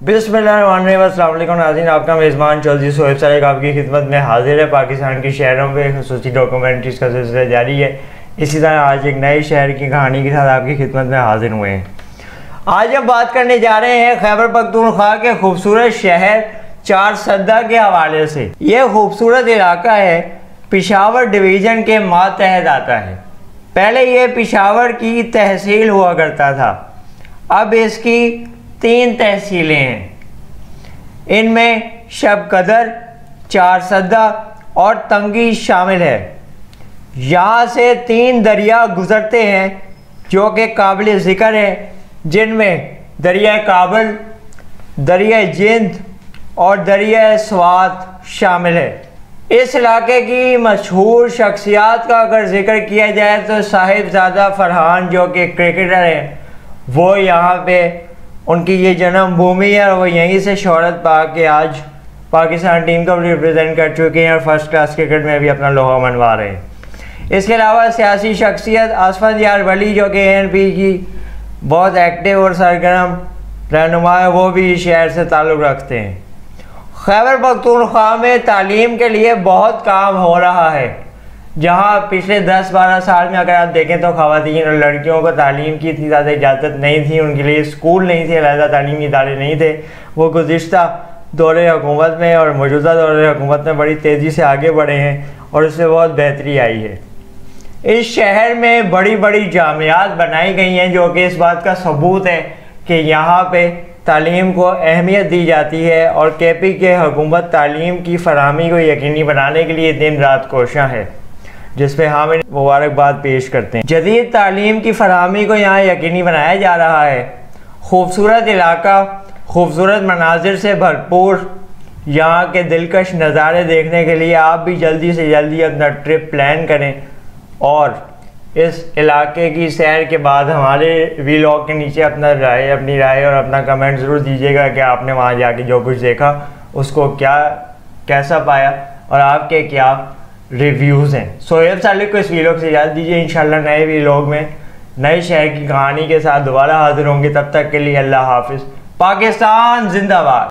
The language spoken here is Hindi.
बिस्मिल्लाहिर्रहमानिर्रहीम। नाज़रीन, आपका मेज़बान चौधरी सोहेब सालेक आपकी खिदमत में हाजिर है। पाकिस्तान के शहरों में खसूसी डॉक्यूमेंट्रीज़ का सिलसिला जारी है। इसी तरह आज एक नए शहर की कहानी के साथ आपकी खिदमत में हाजिर हुए हैं। आज हम बात करने जा रहे हैं खैबर पख्तूनख्वा के खूबसूरत शहर चारसद्दा के हवाले से। यह खूबसूरत इलाका है पेशावर डिवीज़न के मातहत आता है। पहले यह पेशावर की तहसील हुआ करता था, अब इसकी 3 तहसीलें हैं। इनमें शबकदर, चारसद्दा और तंगी शामिल है। यहाँ से 3 दरिया गुज़रते हैं जो कि काबिल ज़िक्र हैं, जिनमें दरिया काबल, दरिया जिंद और दरिया स्वात शामिल है। इस इलाके की मशहूर शख्सियात का अगर ज़िक्र किया जाए तो साहिबजादा फरहान जो कि क्रिकेटर हैं, वो यहाँ पे उनकी ये जन्मभूमि है और वो यहीं से शोहरत पा के आज पाकिस्तान टीम को रिप्रेजेंट कर चुके हैं और फर्स्ट क्लास क्रिकेट में भी अपना लोहा मनवा रहे हैं। इसके अलावा सियासी शख्सियत आसफाक यार वली जो कि ANP की बहुत एक्टिव और सरगर्म रहनुमा है, वो भी इस शहर से ताल्लुक़ रखते हैं। खैबर पख्तूनख्वा में तालीम के लिए बहुत काम हो रहा है। जहाँ पिछले 10-12 साल में अगर आप देखें तो ख़वातीन और लड़कियों को तालीम की इतनी ज़्यादा इजाज़त नहीं थी, उनके लिए स्कूल नहीं थे, अलहदा तालीमी इदारे नहीं थे। वो गुज़िश्ता दौरे हुकूमत में और मौजूदा दौरे हुकूमत में बड़ी तेज़ी से आगे बढ़े हैं और उससे बहुत बेहतरी आई है। इस शहर में बड़ी बड़ी जामियात बनाई गई हैं जो कि इस बात का सबूत है कि यहाँ पे तालीम को अहमियत दी जाती है और KP के हुकूमत तालीम की फराहमी को यकीनी बनाने के लिए दिन रात कोशिश है, जिस पे हम मुबारकबाद पेश करते हैं। जदीद तालीम की फराहमी को यहाँ यकीनी बनाया जा रहा है। खूबसूरत इलाका, खूबसूरत मनाजिर से भरपूर, यहाँ के दिलकश नज़ारे देखने के लिए आप भी जल्दी से जल्दी अपना ट्रिप प्लान करें और इस इलाके की सैर के बाद हमारे वीलॉग के नीचे अपनी राय और अपना कमेंट ज़रूर दीजिएगा कि आपने वहाँ जाके जो कुछ देखा उसको कैसा पाया और आपके क्या रिव्यूज़ हैं। सोहेब सालेक को इस वीलॉग से इजाज़त दीजिए। इंशाल्लाह नए वीलॉग में नए शहर की कहानी के साथ दोबारा हाजिर होंगे। तब तक के लिए अल्लाह हाफिज़। पाकिस्तान जिंदाबाद।